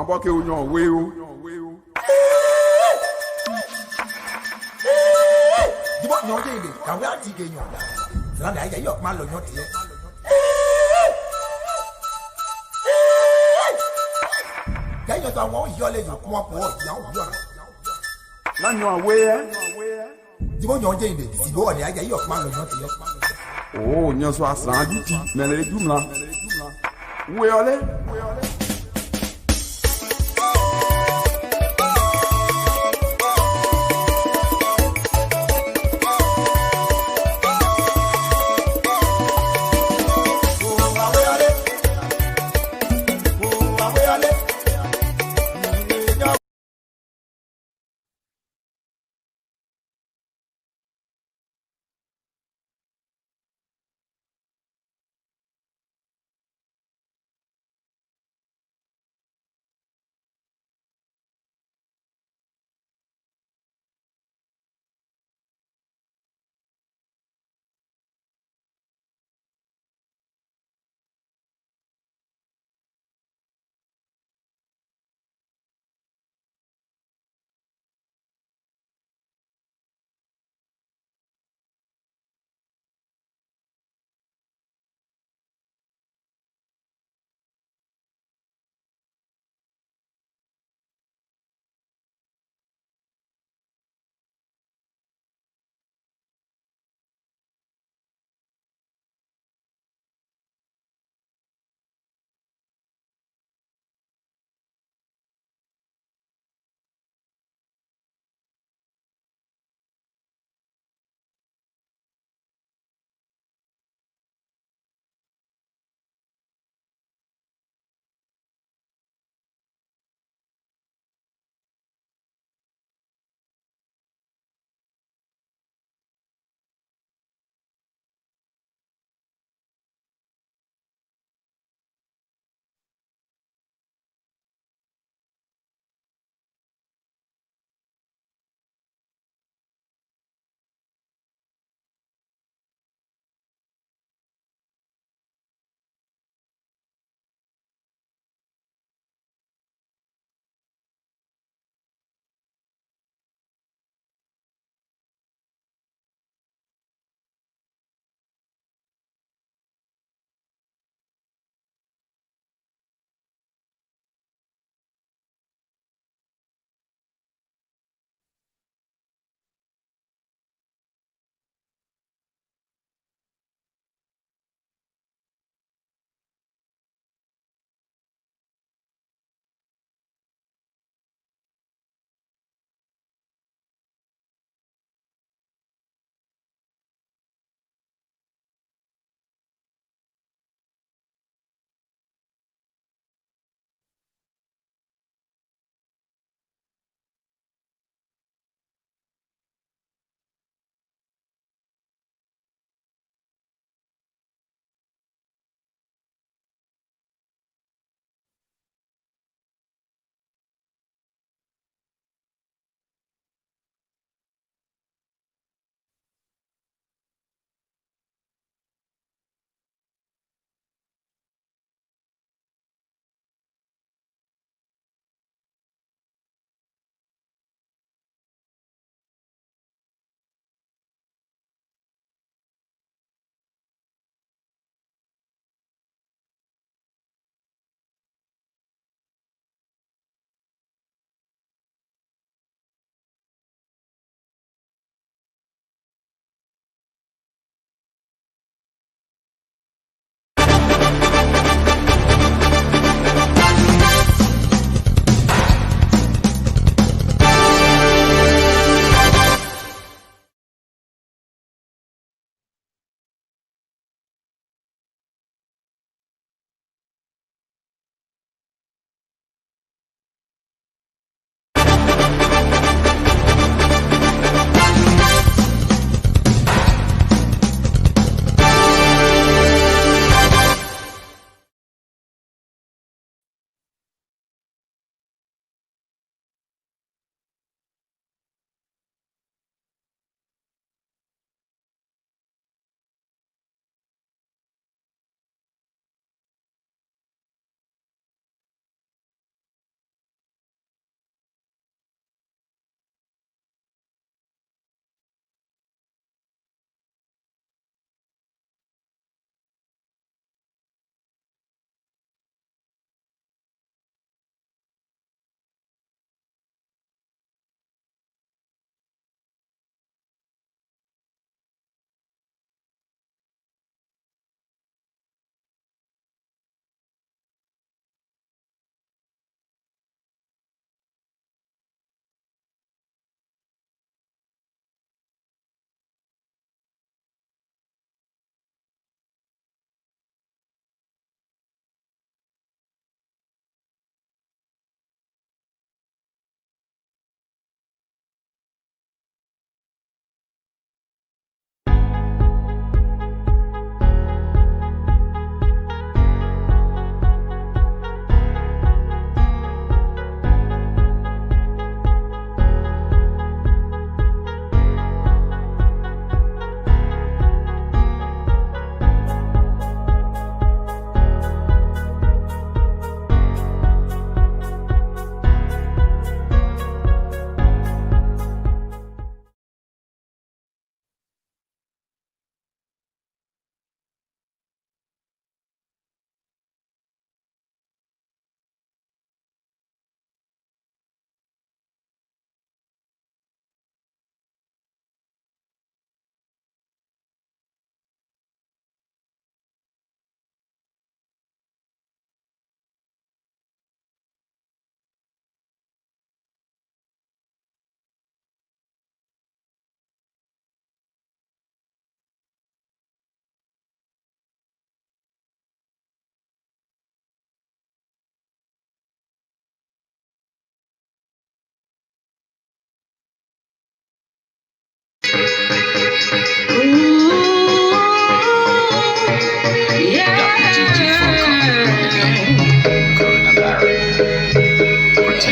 bọ́ kí o yan òwe o. Dìbò yan dé ilé kàwé àti ìgè yan ọ̀la ìlànà ayé yọ̀ máa lọ yan tiẹ̀. Kẹ́yìn tó àwọn ìyọ́lẹ̀ yàn kún wọn pọ̀ ìyá òwúrọ̀ rẹ̀. Láyan àwé ẹ́. Dìbò yan dé ilé ìdìbò ọ̀nà ayé yọ̀ máa lọ yan tiẹ̀. O yan so asan aditi mẹ́lẹ̀ jumla. Wé ọlẹ́.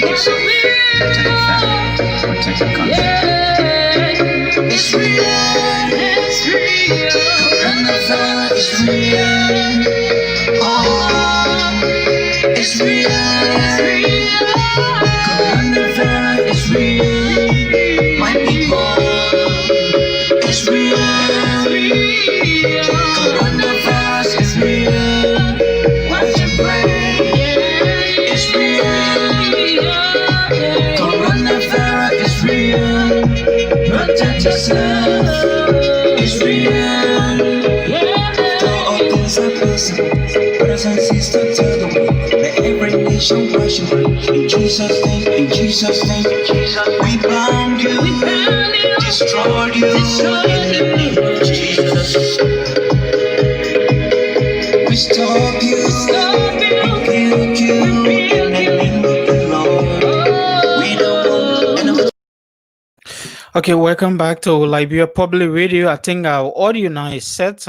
yourself, protect your family, protect your country. It's real, it's real. Coronavirus is real. Oh, it's real, it's real. Coronavirus is real. My people, it's real, it's real. Coronavirus is real. Watch your brain, it's real. Coronavirus is real. Protect yourself, it's real. To all things are possible. Brothers and sisters, tell the world. Let every nation worship you. In Jesus' name, in Jesus' name, we bound you, destroy you, in the name of Jesus. We stop you, rebuke you, in the name of the Lord. We don't want. Okay, welcome back to Liberia Public Radio. I think our audio now is set.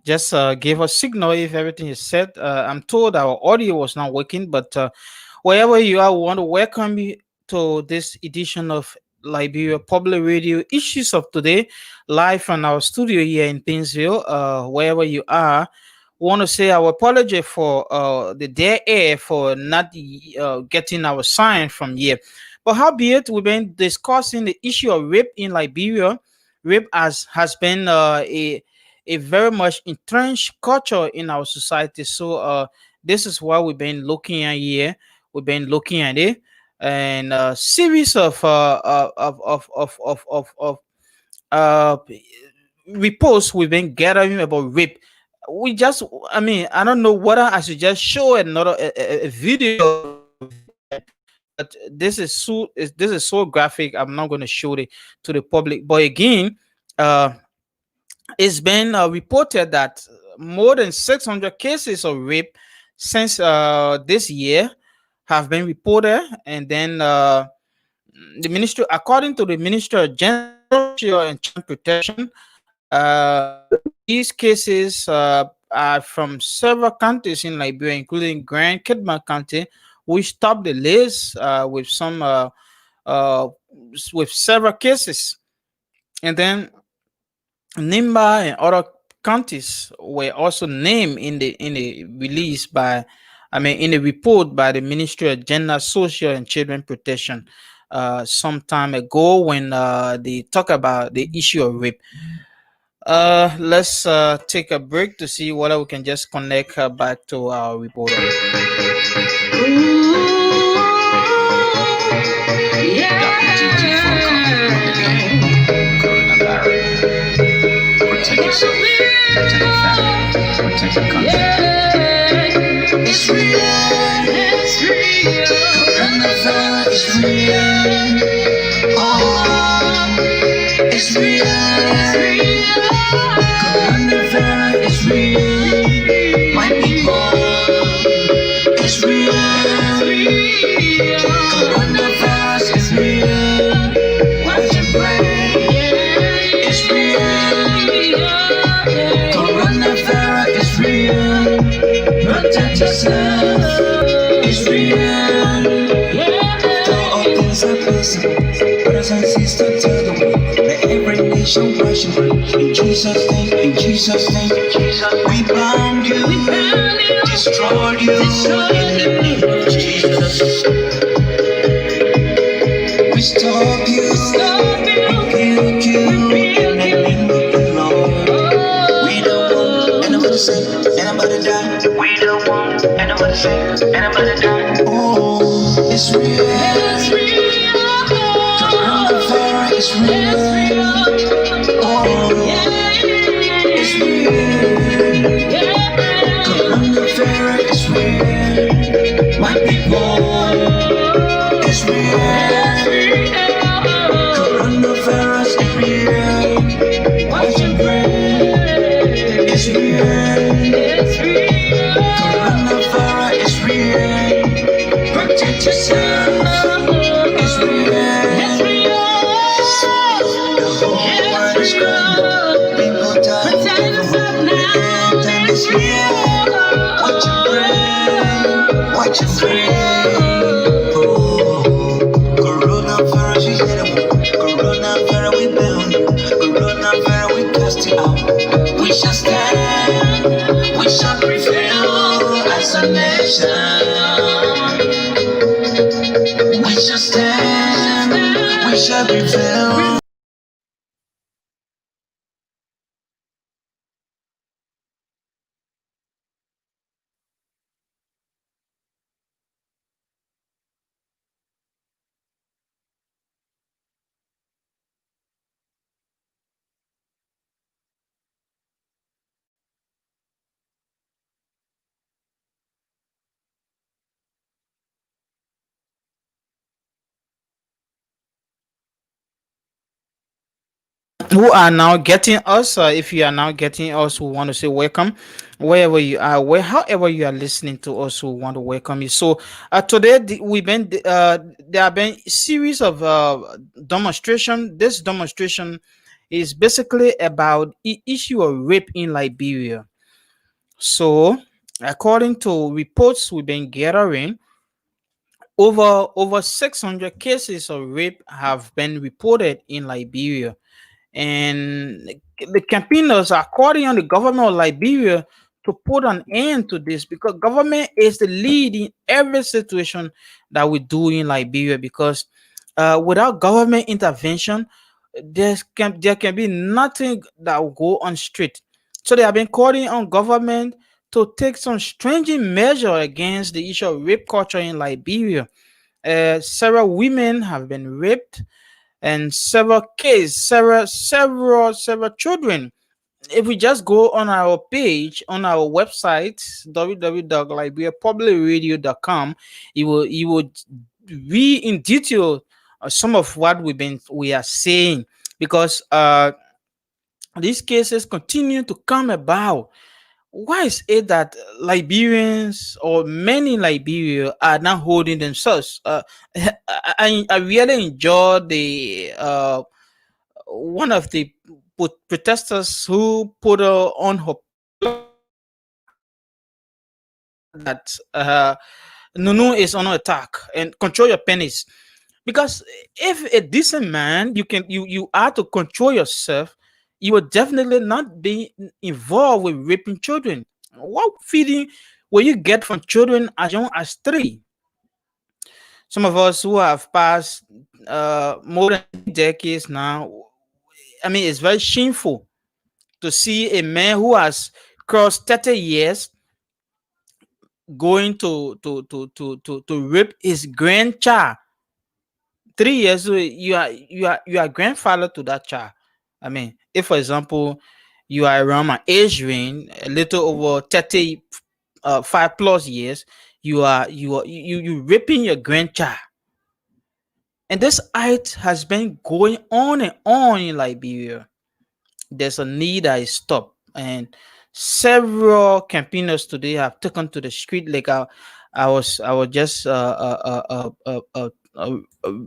Just give a signal if everything is set. I'm told our audio was not working, but wherever you are, we want to welcome you to this edition of Liberia Public Radio Issues of Today, live from our studio here in Painesville. Wherever you are, we want to say our apology for the dead air for not getting our sign from here. But howbeit, we've been discussing the issue of rape in Liberia. Rape has been a very much entrenched culture in our society. So this is what we've been looking at here. We've been looking at it, and a series of reports we've been gathering about rape. I don't know whether I should just show another a video, but this is so graphic. I'm not going to show it to the public. But again, it's been reported that more than 600 cases of rape since this year have been reported, and then the ministry, according to the Ministry of Social and Child Protection, these cases are from several counties in Liberia, including Grand Kidman County, which topped the list with several cases, and then Nimba and other counties were also named in the release in the report by the Ministry of Gender, Social and Children Protection some time ago when they talk about the issue of rape. Let's take a break to see whether we can just connect back to our reporter. Protect yourself, protect your family, protect your country. It's real, it's real. Coronavirus is real. Oh, it's real, it's real. Coronavirus is real. My people, it's real, it's real. Coronavirus is real. Watch your brain, it's real. Coronavirus is real. Protect yourself. It's real. To all things are possible. Brothers and sisters, tell the world. Let every nation worship you. In Jesus' name, in Jesus' name, we bound you, destroy you, in the name of Jesus. We stop you, rebuke you, in the name of the Lord. We don't want anybody to say, anybody die. We don't want anybody to say, anybody die. Oh, it's real, it's real. Coronavirus is real. Oh, it's real. Coronavirus is real. My people, it's real. Coronavirus is real. Watch your brain, it's real. Coronavirus is real. Protect yourself, it's real. The whole world is crying. People die everywhere. The end is real. Watch your brain, watch your brain. Oh. down. Coronavirus, we cast it out. We shall stand, we shall prevail as a nation. We shall stand, we shall prevail. who are now getting us. If you are now getting us, we want to say welcome wherever you are, where however you are listening to us. We want to welcome you. So today we've been there have been series of demonstration. This demonstration is basically about the issue of rape in Liberia. So according to reports we've been gathering, over 600 cases of rape have been reported in Liberia, and the campaigners are calling on the government of Liberia to put an end to this, because government is the lead in every situation that we do in Liberia. Because without government intervention, there can be nothing that will go on straight. So they have been calling on government to take some stringent measure against the issue of rape culture in Liberia. Several women have been raped, and several children. If we just go on our page on our website www.liberiapublicradio.com, you would read in detail some of what we are saying, because these cases continue to come about. Why is it that Liberians or many in Liberia are not holding themselves? I really enjoy the one of the protesters who put on her that Nunu is under attack and control your pennies. Because if a decent man, you are to control yourself, you will definitely not be involved with raping children. What feeding will you get from children as young as 3? Some of us who have passed more than 3 decades now, I mean, it's very shameful to see a man who has crossed 30 years going to rape his grandchild. 3 years, so you are grandfather to that child. I mean, if for example you are around my age range, a little over 30, 5 plus years, you raping your grandchild. And this act has been going on and on in Liberia. There's a need that is stopped, and several campaigners today have taken to the street. Like I was just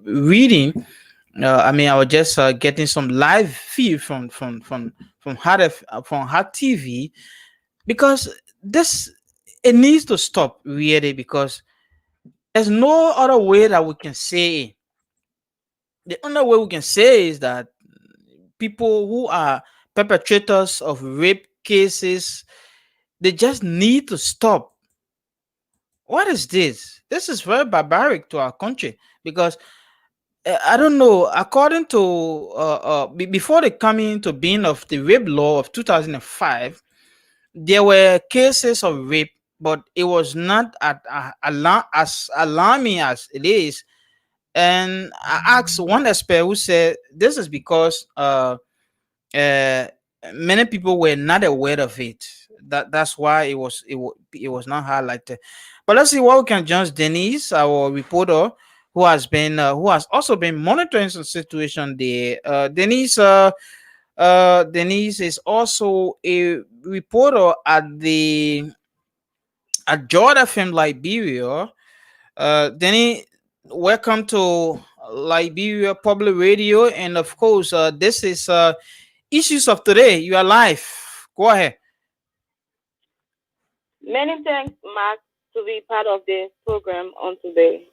reading. I mean, I was just getting some live feed from Hot TV, because this, it needs to stop really, because there's no other way that we can say it. The only way we can say is that people who are perpetrators of rape cases, they just need to stop. What is this? This is very barbaric to our country, because I don't know. According to before the coming into being of the rape law of 2005, there were cases of rape, but it was not as alarming as it is. And I asked one expert who said this is because uh, many people were not aware of it. That's why it was not highlighted. But let's see what we can just Denise, our reporter, who has also been monitoring some situation there. Denise is also a reporter at Jordan FM Liberia. Denny, welcome to Liberia Public Radio, and of course, this is issues of today. You are live. Go ahead. Many thanks, Mark, to be part of the program on today.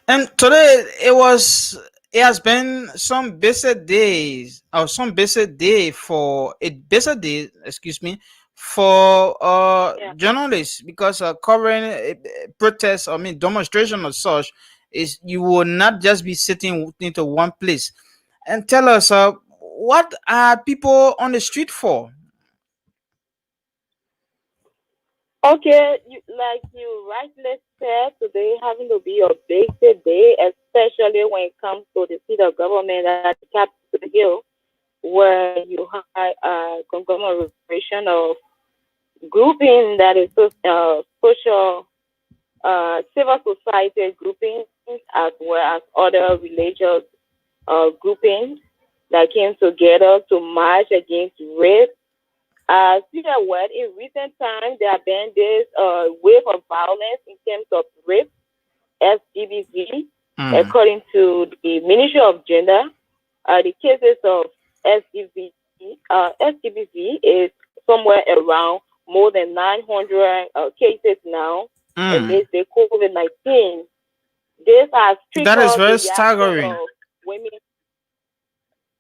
And today it was it has been some busy days or some busy day for a busy day, excuse me, for Yeah. journalists because covering protests, I mean demonstration or such, is you will not just be sitting into one place. And tell us, what are people on the street for? Okay, like you rightly said, today having to be a basic day, especially when it comes to the seat of government at the Capitol Hill, where you have a conglomeration of grouping that is social, civil society groupings, as well as other religious groupings that came together to march against rape. See that what in recent times there have been this wave of violence in terms of rape, SGBV, Mm, according to the Ministry of Gender. The cases of SGBV, SGBV is somewhere around more than 900 cases now mm. amidst the COVID-19. This has That is triggered the very reaction staggering. of women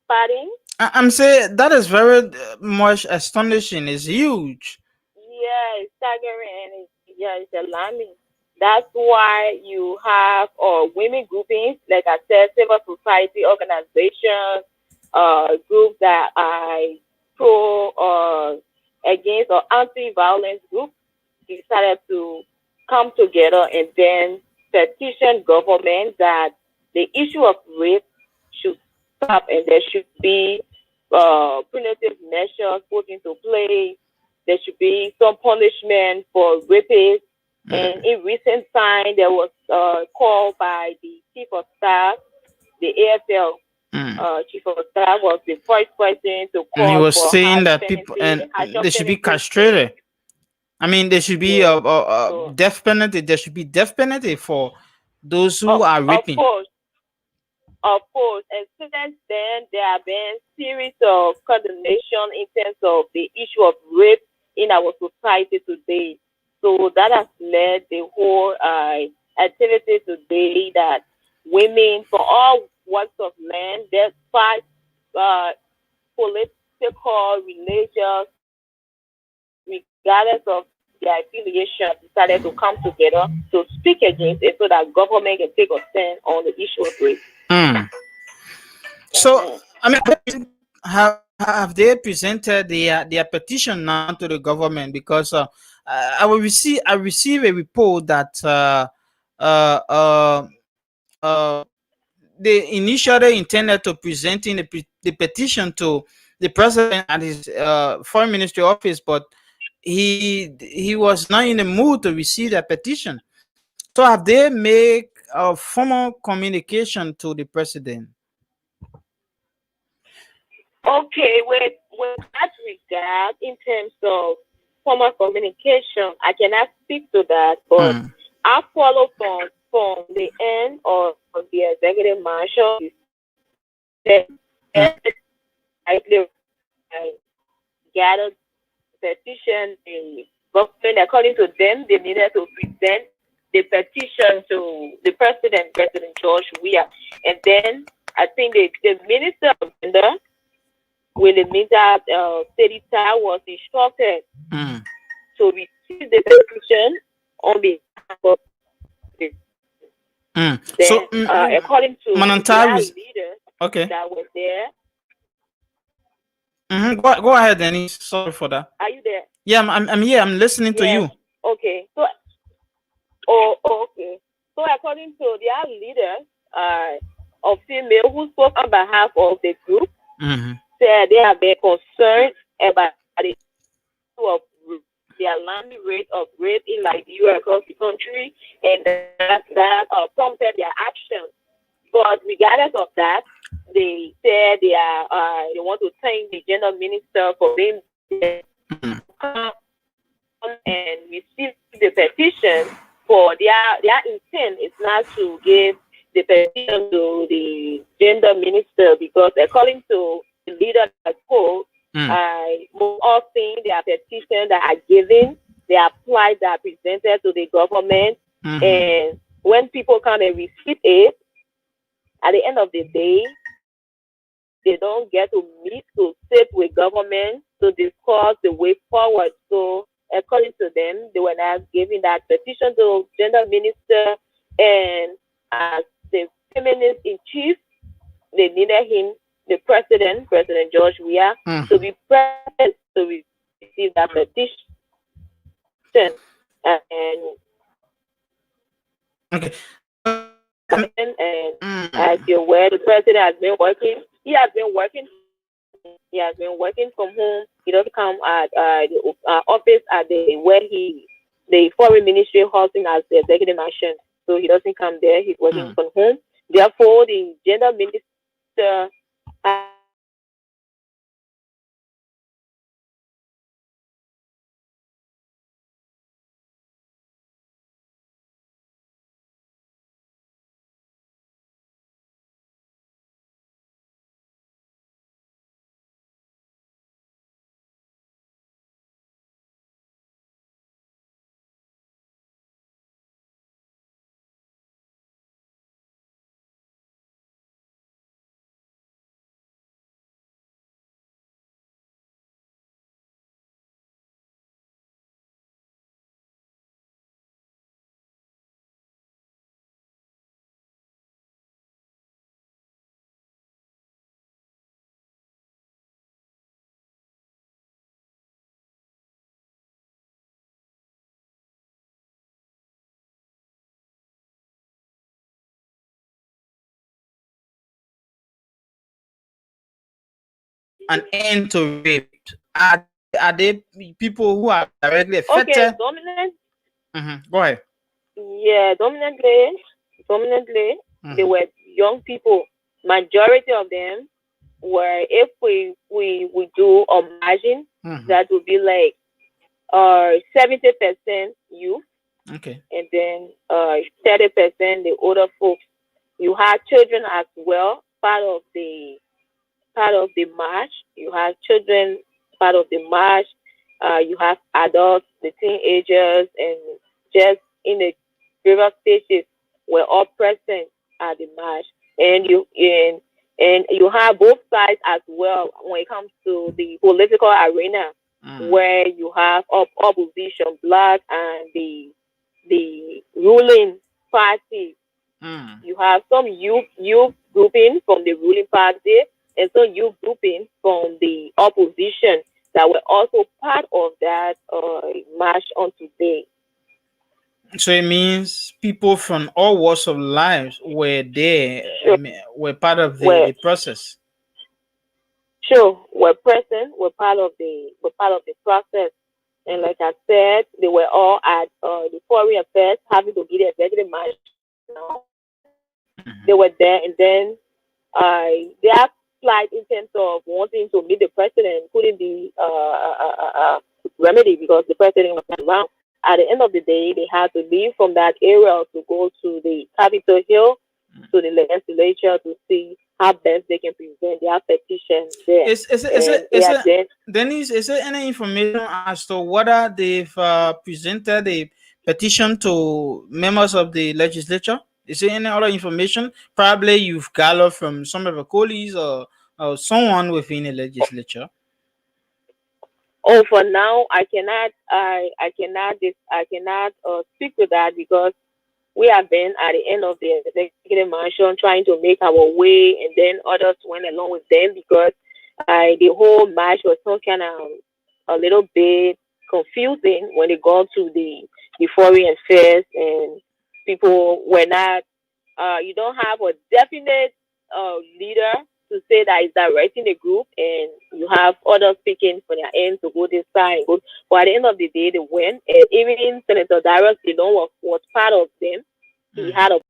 fighting. I'm saying that is very much astonishing. It's huge. Yeah, it's staggering and yeah, it's alarming. That's why you have women groupings, like I said, civil society organizations, groups that are pro against or anti-violence groups decided to come together and then petition government that the issue of rape should stop and there should be punitive measures put into place. There should be some punishment for rapists. And Mm, in recent time, there was a call by the chief of staff, the AFL mm. chief of staff was the first person to And he call was for saying harsh that people penalty, and harsher they should be penalty against, castrated. I mean, there should be yes. a So, death penalty. There should be death penalty for those who are of raping. course, of course, and since then there have been series of condemnation in terms of the issue of rape in our society today. So that has led the whole activity today that women from all walks of men, despite uh, political, religious, regardless of their affiliation, decided to come together to speak against it so that government can take a stand on the issue of rape. Mm. So, Mhm. I mean, have they presented their petition now to the government? Because I receive a report that uh, uh, uh, they initially intended to presenting the petition to the president at his foreign ministry office, but he was not in the mood to receive that petition. So have they make a formal communication to the president? Okay, with that regard, in terms of formal communication, I cannot speak to that, but Mm, I follow from the end of the executive marshal. That mm, likely gathered petition the government. According to them, they needed to present the petition to the president, President George Weah, and then I think the minister of gender, Williamita Sedita, was instructed mm, to receive the petition on behalf of the, mm. So, then, according to Manantari, their leaders okay. that was there. Go ahead, Dennis. Sorry for that. Are you there? Yeah, I'm here. I'm listening to Yes. you. Okay. So, oh, okay. So, according to their leaders, of female who spoke on behalf of the group, Mm-hmm. said they have been concerned about the issue of the alarming rate of rape in Liberia across the country, and that prompted their action. But regardless of that, they said they want to thank the gender minister for being there Mm-hmm. and receive the petition. For their intent is not to give the petition to the gender minister, because according to the leader that spoke, Mm, most often their petition that are given, they applied that are presented to the government, mm-hmm. and when people come and receive it, At the end of the day, they don't get to meet to sit with government to discuss the way forward. So according to them, they were now giving that petition to gender minister, and as the feminist in chief, they needed him, the president, President George Weah, to be present to receive that petition. And Okay. and as you're aware, the president has been working. He has been working. He has been working from home. He doesn't come at the office at the where the foreign ministry housing as the executive mansion. So he doesn't come there. He's working from home. Therefore, the gender minister has an end to rape. Are they people who are directly affected? okay, dominant. Go ahead. Yeah, dominantly, they were young people. Majority of them were, if we do imagine, that would be like 70% youth, Okay. and then 30% the older folks. You had children as well, part of the march. You have children part of the march. You have adults, the teenagers, and just in the various stages were all present at the march. And you have both sides as well when it comes to the political arena, where you have opposition, black, and the ruling party. You have some youth grouping from the ruling party, and some youth grouping from the opposition that were also part of that march on today. So it means people from all walks of life were there, Sure. were part of Were the process. sure were present, were part of the process. And like I said, they were all at the foreign affairs having to get the executive march now. They were there, and then their plight in terms of wanting to meet the president couldn't be remedy because the president was not around. At the end of the day, they had to leave from that area to go to the Capitol Hill, to the legislature, to see how best they can present their petition there. Denise, is there any information as to whether they've presented a petition to members of the legislature? Is there any other information? Probably you've gathered from some of your colleagues or someone within the legislature. Oh, for now, I cannot speak to that because we have been at the end of the executive mansion trying to make our way, and then others went along with them because the whole march was so kind of a little bit confusing when it got to the foreign affairs, and people were not. You don't have a definite leader to say that is directing the group, and you have others speaking for their end to go this side. But at the end of the day, they went, and even Senator Darius Dillon was part of them. He had a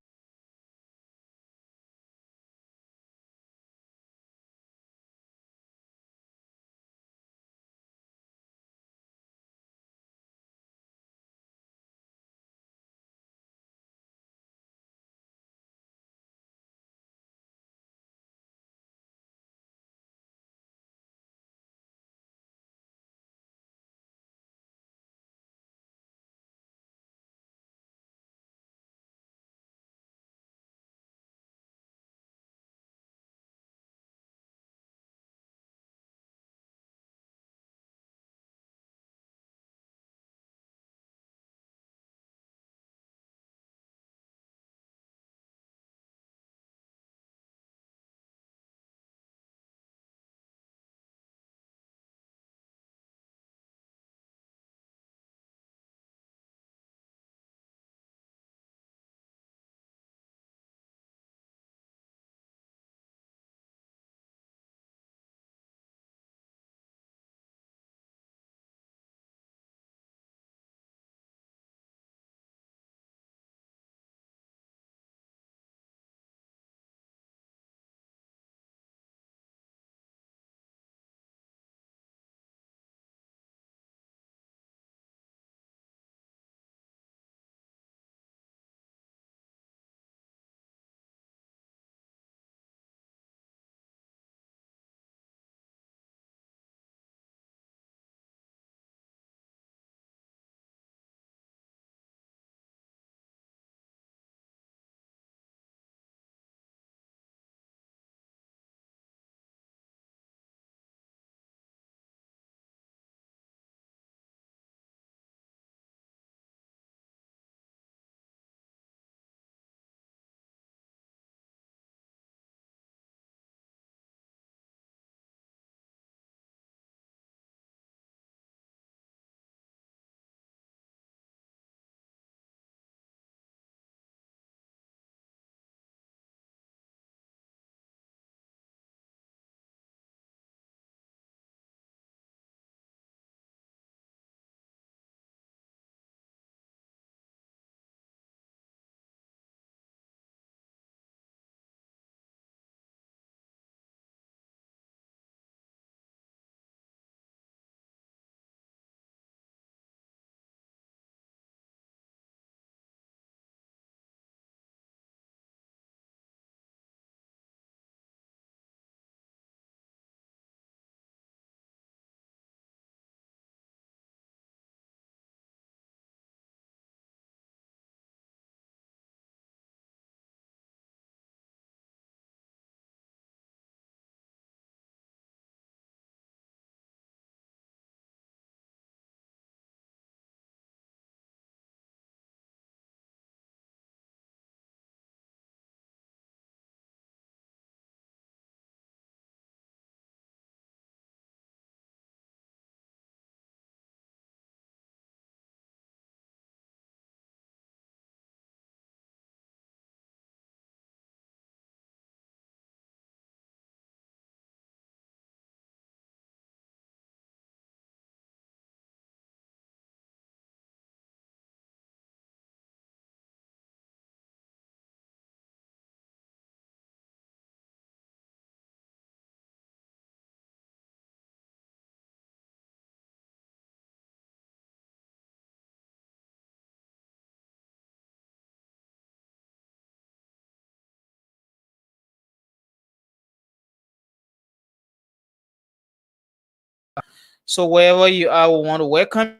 So wherever you are, we want to welcome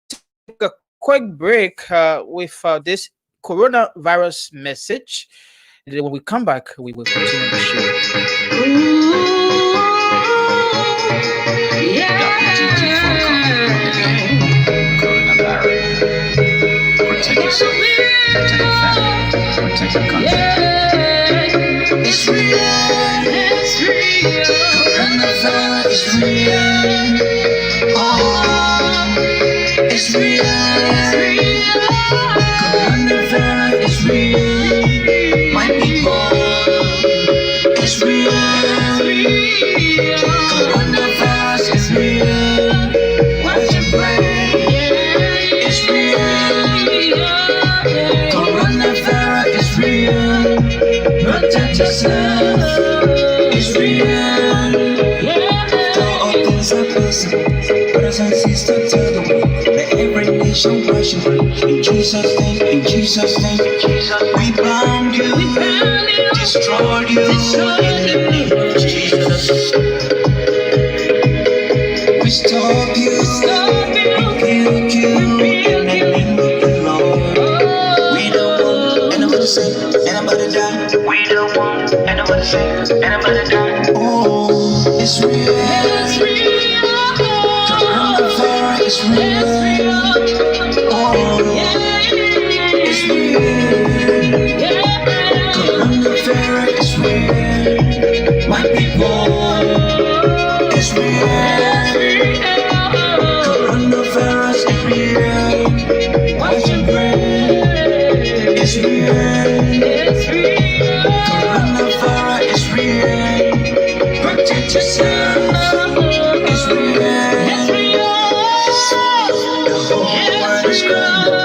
you. Take a quick break with this coronavirus message. And then when we come back, we will continue the show. Protect yourself, protect your family, protect your country. It's real, it's real. Coronavirus is real. Oh, it's real, it's real. Coronavirus is real. My people, it's real, it's real. Coronavirus is real. Watch your brain, it's real. Coronavirus is real. Protect yourself. It's real. To all things are possible. Brothers and sisters, tell the world. Let every nation worship in Jesus' name. In Jesus' name. We bound you. Destroy you. In the name of Jesus. We stop you. Rebuke you. In the name of the Lord. We don't want anybody sick, anybody die. We don't want anybody sick, anybody die. Oh, it's real. It's real. Coronavirus is real. Oh, it's real. Coronavirus is real. My people, it's real. Coronavirus is real. Watch and pray. It's real. It's real. Coronavirus is real. Protect yourself. It's real. It's real. The whole world is crying.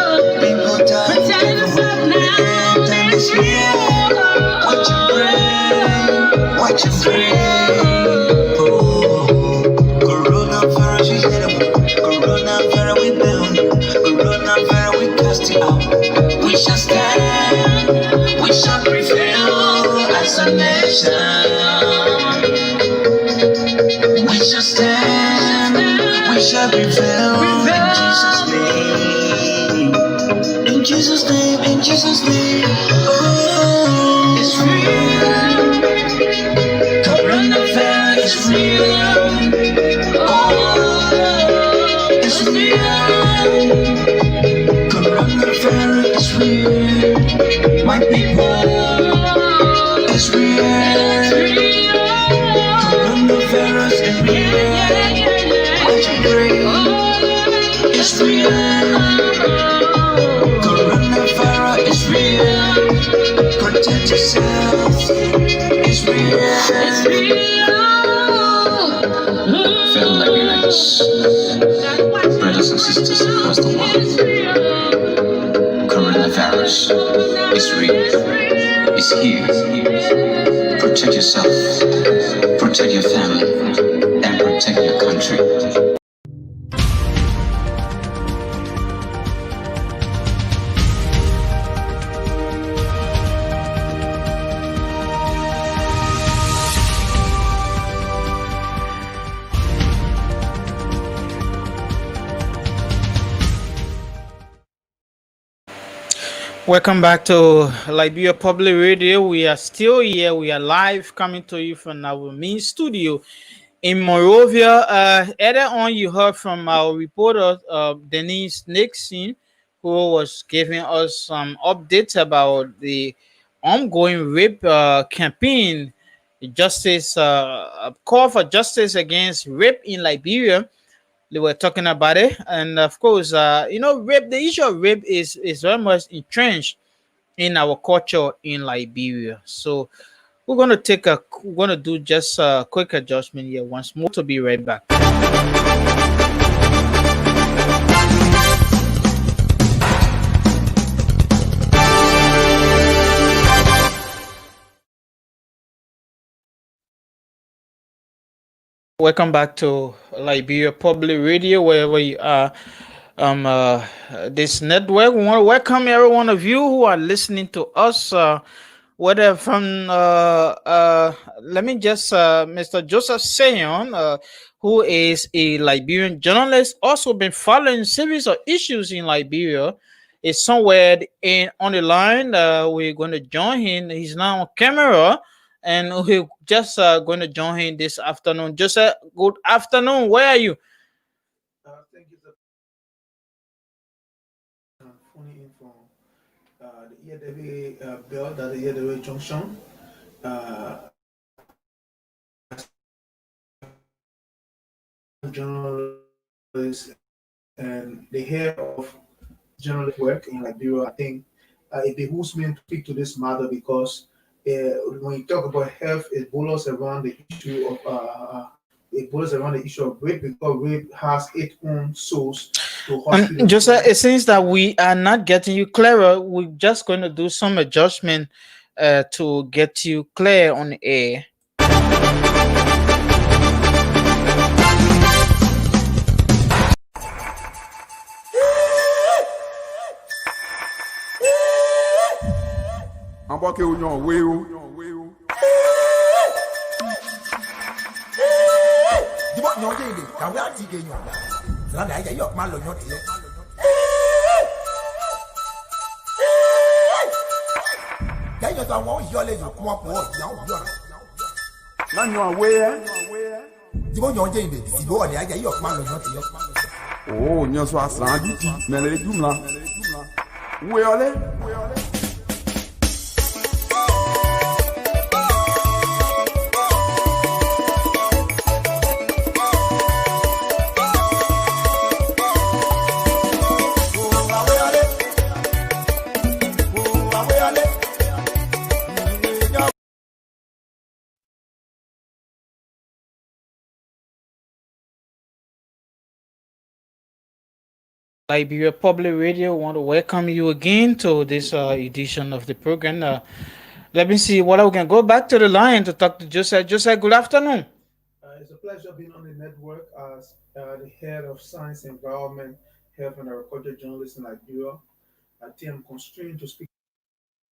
People die. Protect yourself now. Time is real. Watch your brain. Watch your brain. Oh, coronavirus is edible. Coronavirus we bound you. Coronavirus we cast you out. We shall stand. We shall prevail as a nation. We shall stand. We shall prevail in Jesus' name. In Jesus' name. In Jesus' name. Oh, it's real. Coronavirus is real. Oh, it's real. Coronavirus is real. My people, it's real. Coronavirus is real. Watch your brain. It's real. Coronavirus is real. Protect yourself. It's real. It's real. Fellow Liberians, brothers and sisters across the world, coronavirus is real. It's here. Protect yourself, protect your family, and protect your country. Welcome back to Liberia Public Radio. We are still here. We are live coming to you from our main studio in Monrovia. Earlier on, you heard from our reporter, Denise Nixon, who was giving us some updates about the ongoing rape campaign, justice, call for justice against rape in Liberia. They were talking about it, and of course, rape. The issue of rape is very much entrenched in our culture in Liberia. So we're gonna do just a quick adjustment here once more to be right back. Welcome back to Liberia Public Radio, wherever you are. This network. We want to welcome every one of you who are listening to us whether from let me just Mr. Joseph Sayon, who is a Liberian journalist, also been following series of issues in Liberia, is somewhere in on the line. We're going to join him. He's now on camera, and we're just going to join him this afternoon. Joseph, good afternoon. Where are you? Thank you, sir. Phoning in from the EAW bill, that the EAW junction. Uh, Journalists and the head of journalist work in Liberia, I think it behooves me to speak to this matter because when you talk about health, it boils around the issue of rape because rape has its own source to hospitals Joseph, where it seems that we are not getting you clearer. We're just going to do some adjustment to get you clear on the air. Ambake unyon weo. Jibo nyonje ile, kawe atige nyon. Zran da yok man lo nyon ile. Ya yo to won yo le yo ko po ya o yo. Na nyon we. Jibo nyonje ile, sibo ole ya yok man lo nyon ile. Oh, nyon so asan di ti. Men le dum la. We ole. Liberia Public Radio want to welcome you again to this edition of the program. Let me see what we can go back to the line to talk to Joseph. Joseph, good afternoon. it's a pleasure being on the network as the head of science, environment, health, and agriculture journalist in Liberia. I think I'm constrained to speak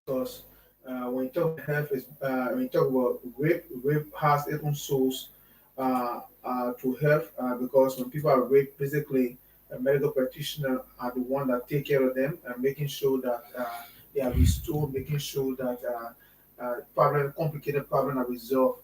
because when you talk about health, when you talk about rape has its own source to health because when people are raped, basically a medical practitioner are the one that take care of them and making sure that they are restored, making sure that complicated problem are resolved.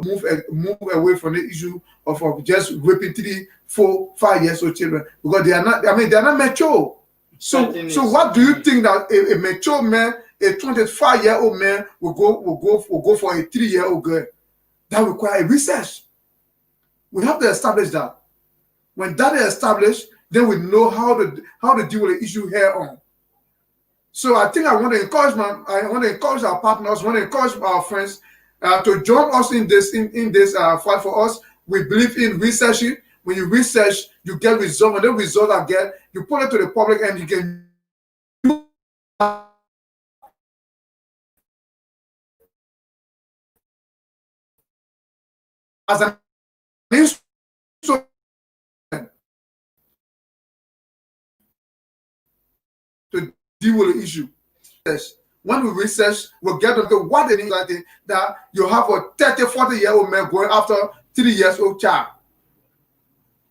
move away from the issue of just raping 3, 4, 5 years old children, because they are not. I mean, they are not mature. So what do you think that a mature man, a 25-year-old man, will go for a 3-year-old girl? That requires research. We have to establish that. When that is established, then we know how to deal with the issue head on. So I think I want to encourage our partners, I want to encourage our friends to join us in this fight for us. We believe in researching. When you research, you get results. And the result I get, you put it to the public, and you can as an instrument to deal with the issue. When we research, we'll get into what it is that you have a 30, 40-year-old man going after 3-year-old child.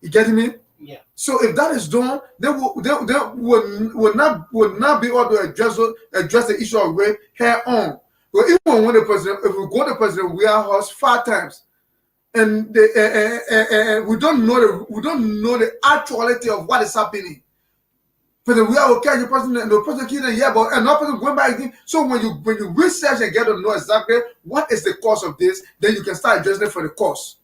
You getting me? Yeah. So if that is done, they will not be able to address the issue of rape head on. But even when if we go to President Warehouse 5 times, and we don't know the actuality of what is happening. President Warehouse will catch the person and the prosecutor, yeah, but another person going back again. So when you research and get to know exactly what is the cause of this, then you can start addressing it for the cause.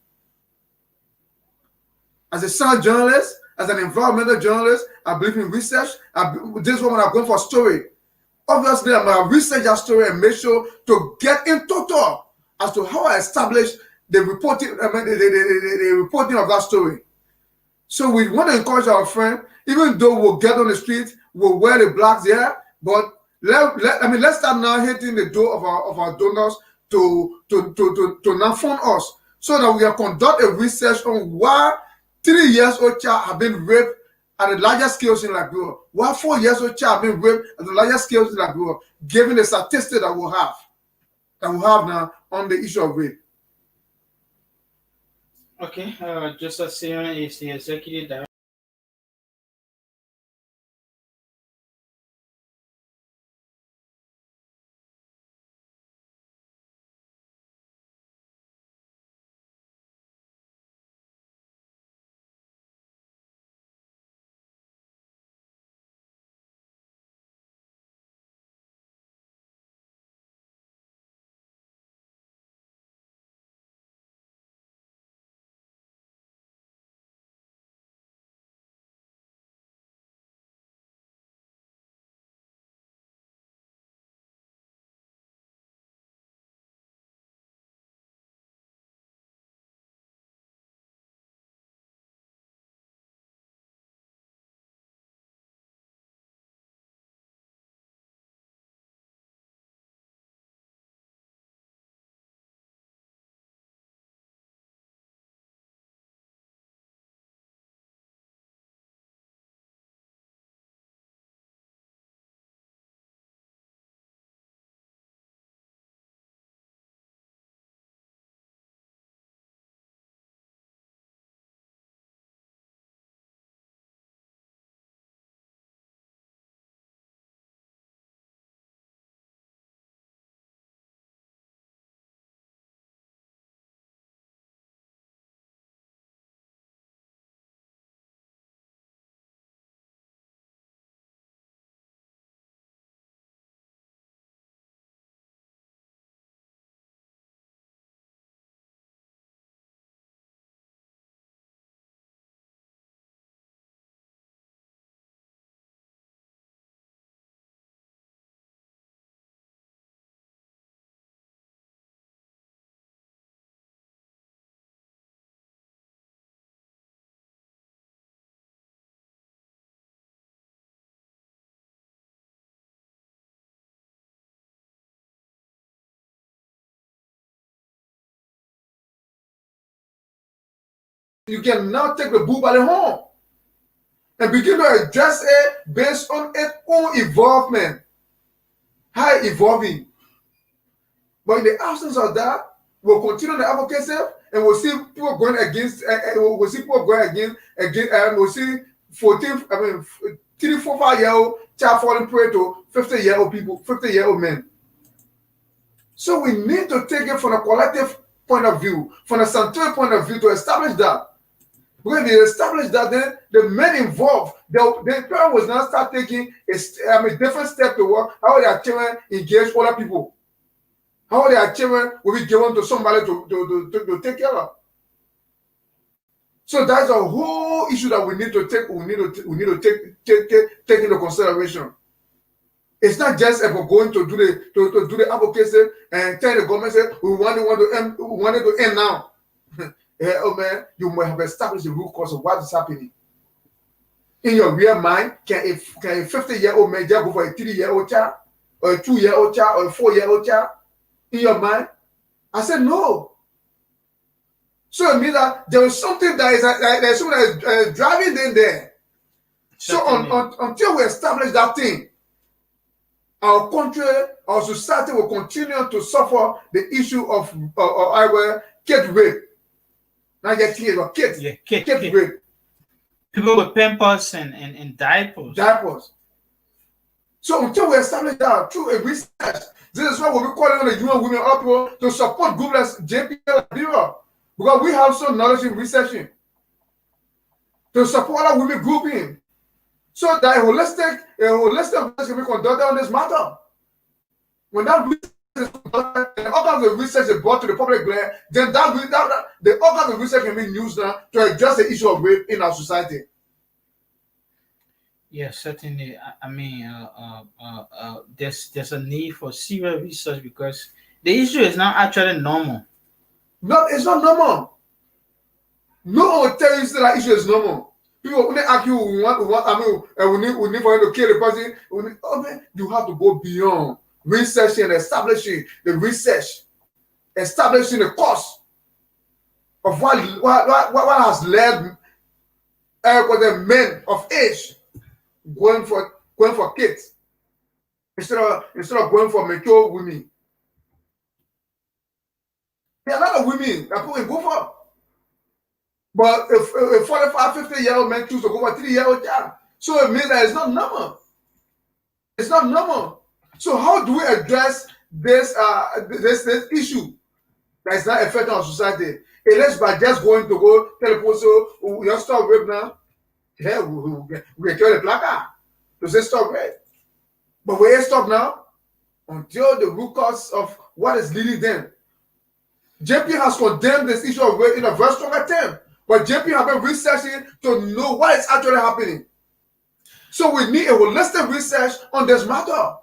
As a sound journalist, as an environmental journalist, I believe in research. This woman I'm going for story. Obviously, I'm going to research that story and make sure to get in total as to how I establish the reporting, the reporting of that story. So we want to encourage our friend, even though we'll get on the street, we'll wear the blacks there, but let's start now hitting the door of our donors to now fund us, so that we can conduct a research on why 3-year-old child have been raped at the largest scales in Liberia, why 4-year-old child have been raped at the largest scales in Liberia, given the statistics that we have now on the issue of rape. Okay, Joseph Sion is the executive director. You can now take the bull by the horn and begin to address it based on its own involvement. How evolving. But in the absence of that, we'll continue the advocacy, and we'll see people going against, we'll see 14, 3, 4, 5-year-old child falling prey to 50-year-old people, 50-year-old men. So we need to take it from the collective point of view, from the scientific point of view, to establish that. When they establish that, then the men involved, the parent was now start taking a different step to work, how their children engage other people, how their children will be given to somebody to take care of. So that's a whole issue that we need to take into consideration. It's not just about going to do the advocacy and tell the government say we want it to end now. Oh man, you might have established the root cause of what is happening. In your real mind, can a 50-year-old man just go for a 3-year-old child, or a 2-year-old child, or a 4-year-old child? In your mind? I said no. So it means that there is something that is driving them there. So until we establish that thing, our country, our society will continue to suffer the issue of kid rape. Not just kids, but kids. Yeah, kid rape. People with pampers and diapers. Diapers. So until we establish that through a research, this is why we call on the UN Women Up to support groups like JPL Bureau, because we have some knowledge in researching to support our women grouping, so that a holistic research can be conducted on this matter. When that research is conducted and all kinds of research is brought to the public glare, then the all kinds of research can be used now to address the issue of rape in our society. Yes, certainly. I mean, there's a need for serious research because the issue is not actually normal. No, it's not normal. No one will tell you that issue is normal. People when they ask you, we need for you to kill the person. You have to go beyond researching and establishing the research, establishing the cause of what has led the men of age going for kids instead of going for mature women. There are a lot of women that people go for. But if a 45, 50-year-old man choose to go for a 3-year-old child, so it means that it's not normal. It's not normal. So how do we address this issue that is not affecting our society? It is by just going to go tell the person, we just stop rape now. Yeah, we can kill the placard to say stop rape. But we ain't stop now until the root cause of what is leading them. JP has condemned this issue of rape in a very strong attempt, but JP has been researching to know what is actually happening. So we need a holistic research on this matter.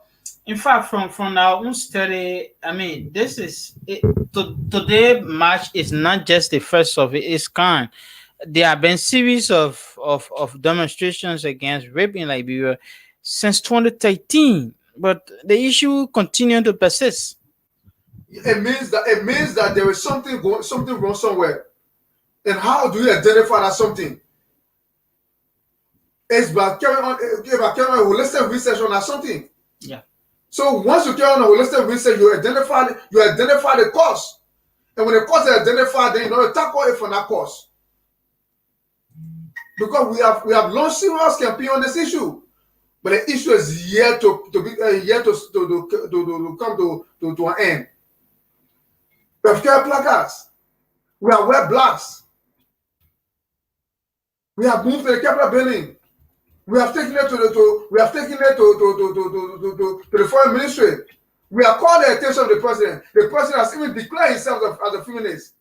In fact, from our own study, I mean, this is today March is not just the first of its kind. There have been series of demonstrations against rape in Liberia since 2013, but the issue continues to persist. It means that there is something wrong somewhere. And how do you identify that something? It's by carrying on a holistic research on that something. Yeah. So once you carry on a holistic research, you identify the cause. And when the cause is identified, then you know to tackle it from that cause. Because we have launched serious campaign on this issue, but the issue is yet to come to an end. We have carried placards. We have wear blacks. We have moved to the Capitol building. We have taken it to the foreign ministry. We have called the attention of the president. The president has even declared himself as a feminist.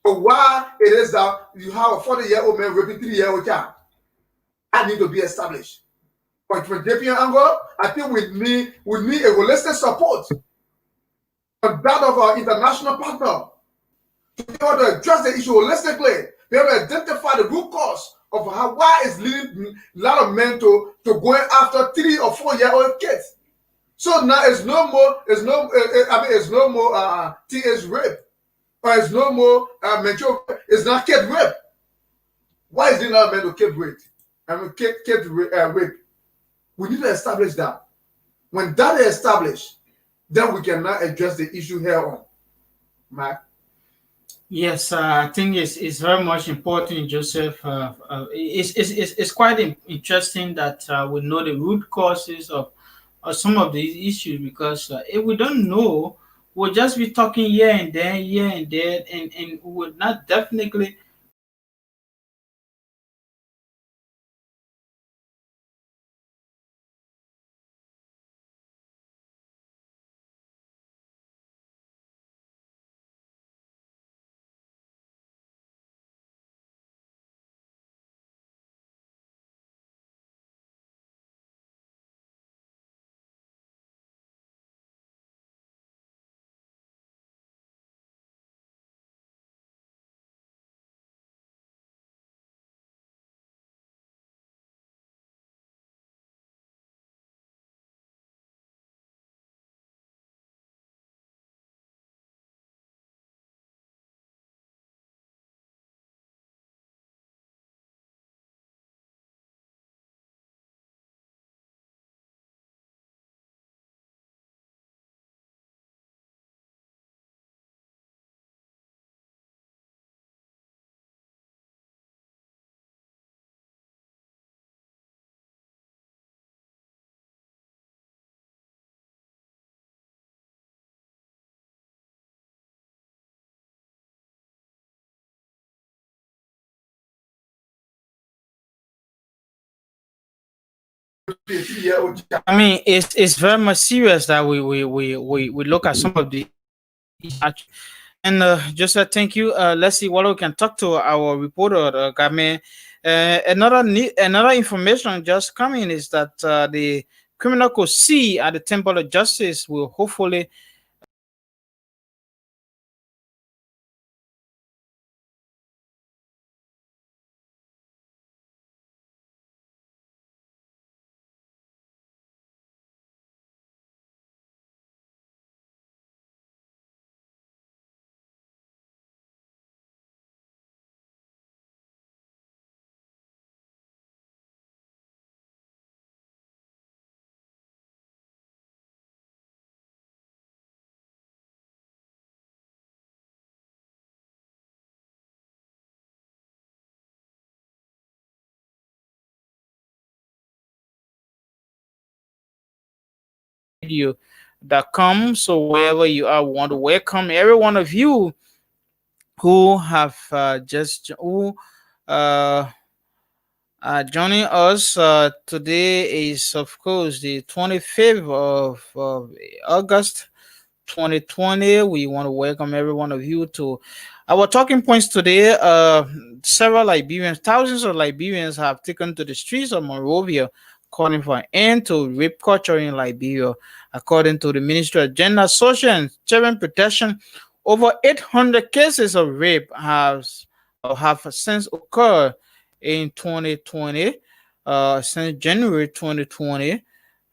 But why it is that you have a 40-year-old man raping 3-year-old child? That need to be established. But from JP angle, I think we need a holistic support on that of our international partner to be able to address the issue holistically, be able to identify the root cause of why it's leading a lot of men to going after 3 or 4-year-old kids. So now it's no more teenage rape, or it's no more mature. It's not kid rape. Why is it not men to kid rape? Kid rape. We need to establish that. When that is established, then we can now address the issue here on. Mark. Yes, I think it's very much important, Joseph. It's quite interesting that we know the root causes of some of these issues, because if we don't know We'll just be talking here and there, and we would not definitely. I mean, it's very much serious that we look at some of the and just thank you. Let's see what we can talk to our reporter, Game. Another information just coming is that the criminal code C at the Temple of Justice will hopefully radio.com. So wherever you are, we want to welcome every one of you who have just who uh joining us today is, of course, the 25th of August 2020. We want to welcome every one of you to our talking points today. Several Liberians, thousands of Liberians have taken to the streets of Monrovia calling for an end to rape culture in Liberia. According to the Ministry of Gender, Social and Children Protection, over 800 cases of rape have since occurred in 2020, since January 2020.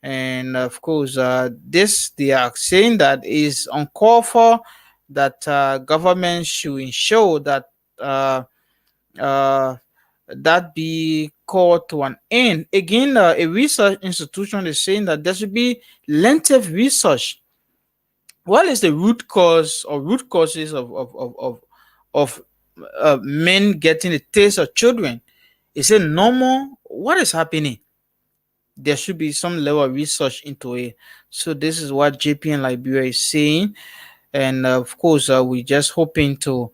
And of course, this they are saying that is uncalled for, that government should ensure that uh, uh, that be called to an end. Again, a research institution is saying that there should be lengthy research. What is the root cause or root causes of men getting the taste of children? Is it normal? What is happening? There should be some level of research into it. So this is what JPN Liberia is saying, and of course, we're just hoping to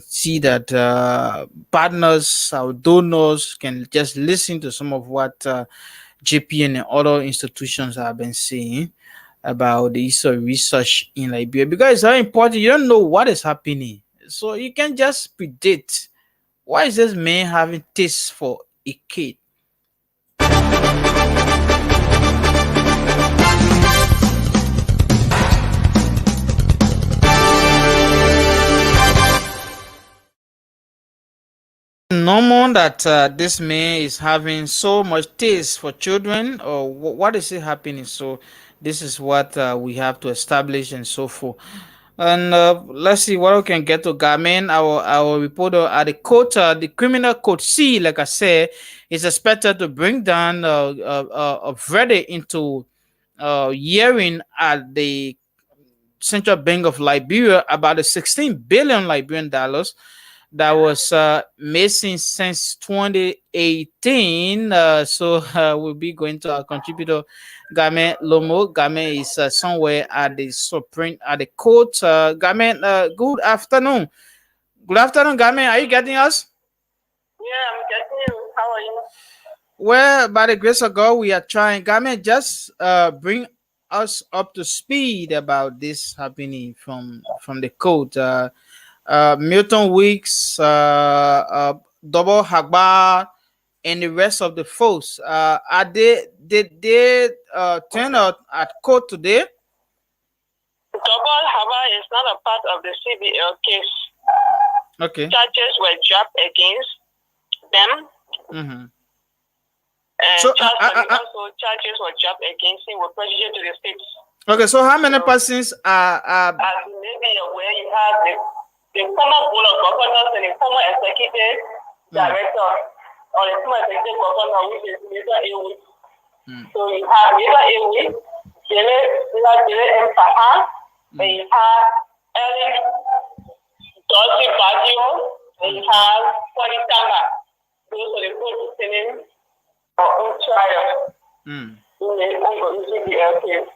see that partners, our donors, can just listen to some of what JPN and other institutions have been saying about the issue of research in Liberia, because it's very important. You don't know what is happening, so you can just predict. Why is this man having taste for a kid? Normal that this man is having so much taste for children, or what is it happening? So this is what we have to establish and so forth. And let's see what we can get to Garmin, our reporter at the court. The criminal code C, like I said, is expected to bring down a verdict into hearing at the Central Bank of Liberia about the 16 billion Liberian dollars that was missing since 2018. So we'll be going to our contributor, Game Lomo. Game is somewhere at the Supreme at the court. Game, good afternoon. Good afternoon, Game. Are you getting us? Yeah, I'm getting you. How are you? Well, by the grace of God, we are trying. Game, just bring us up to speed about this happening from the court. Milton Weeks, Double Hagba, and the rest of the folks. Are they did they turn out at court today? Double Haba is not a part of the CBL case. Okay. Charges were dropped against them. Mm-hmm. And So, also charges were dropped against him with pressure to the states. okay, so how many persons are as you may be aware, you have the former board of governors and the former executive director or the former executive governor, which is Mr. Ewi. So you have Mr. Ewi, Jele M. Fahan, and you have Eric Dossi Badio, and you have Kwani Tamba. Those are the people sitting on trial in the LPR-TV.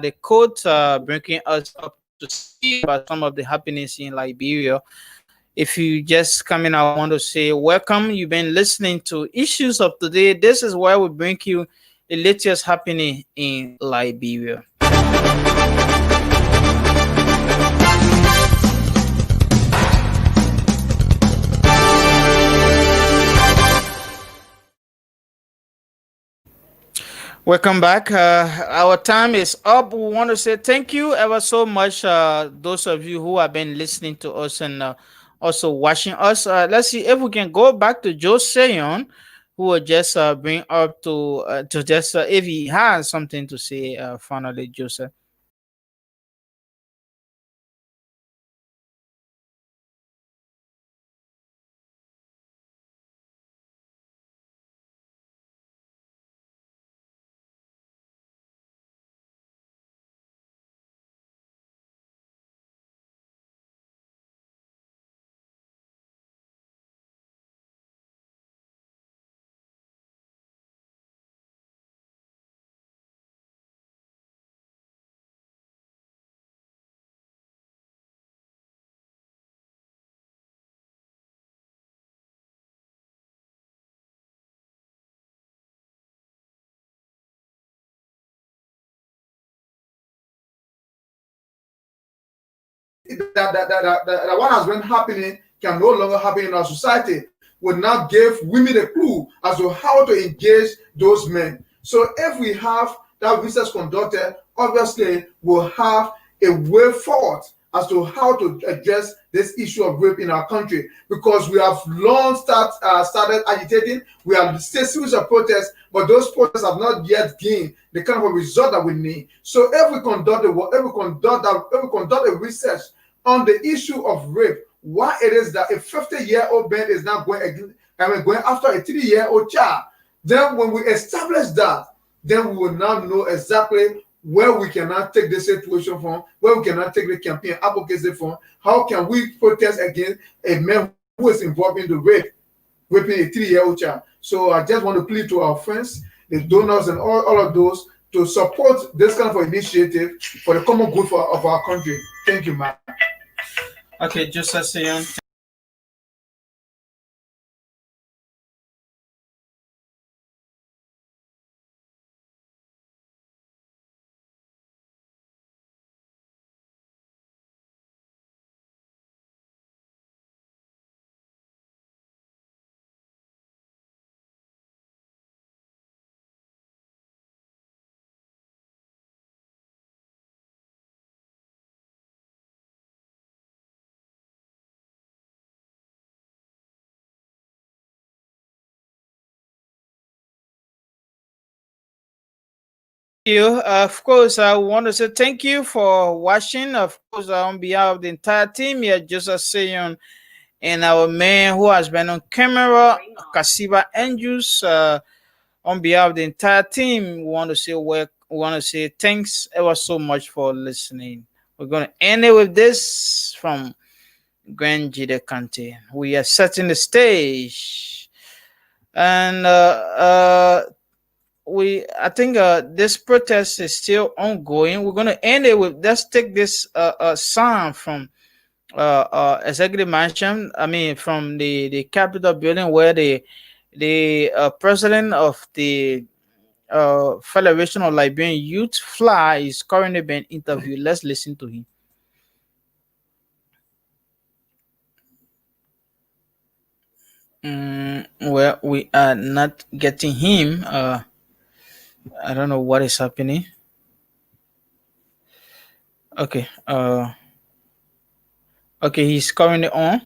the quote bringing us up to see about some of the happenings in Liberia. If you just come in, I want to say welcome. You've been listening to Issues of Today. This is where we bring you the latest happening in Liberia. Welcome back. Our time is up. We want to say thank you ever so much, those of you who have been listening to us and also watching us. Let's see if we can go back to Joe Sayon, who will just bring up to just if he has something to say. Finally, Joseph. That what has been happening can no longer happen in our society will now give women a clue as to how to engage those men. So if we have that research conducted, obviously we'll have a way forward as to how to address this issue of rape in our country, because we have long started agitating. We have seen series of protests, but those protests have not yet gained the kind of a result that we need. So if we conduct a research on the issue of rape, why it is that a 50-year-old man is now going after a 3-year-old child, then when we establish that, then we will now know exactly where we cannot take the situation from, where we cannot take the campaign advocacy from. How can we protest against a man who is involved in the raping a 3-year-old child? So I just want to plead to our friends, the donors, and all of those to support this kind of initiative for the common good of our country. Thank you, man. Okay, Joseph Sayon. You. Of course, I want to say thank you for watching. Of course, on behalf of the entire team here, Joseph Sayon, and our man who has been on camera, Kasiba Andrews. On behalf of the entire team, we want to say thanks ever so much for listening. We're gonna end it with this from Grand Jide Kante. We are setting the stage, and I think this protest is still ongoing. We're gonna end it with, let's take this sound from executive mansion. I mean, from the Capitol building, where the president of the Federation of Liberian Youth Fly is currently being interviewed. Let's listen to him. Well, we are not getting him. I don't know what is happening. Okay. Okay, he's currently on.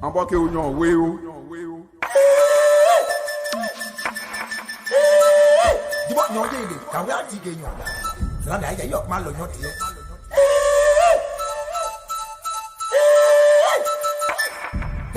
Amba ke unyon we o. Di bok nyong je de, ka wa ti ke nyong. Sala da ya yok ma lo nyong ti.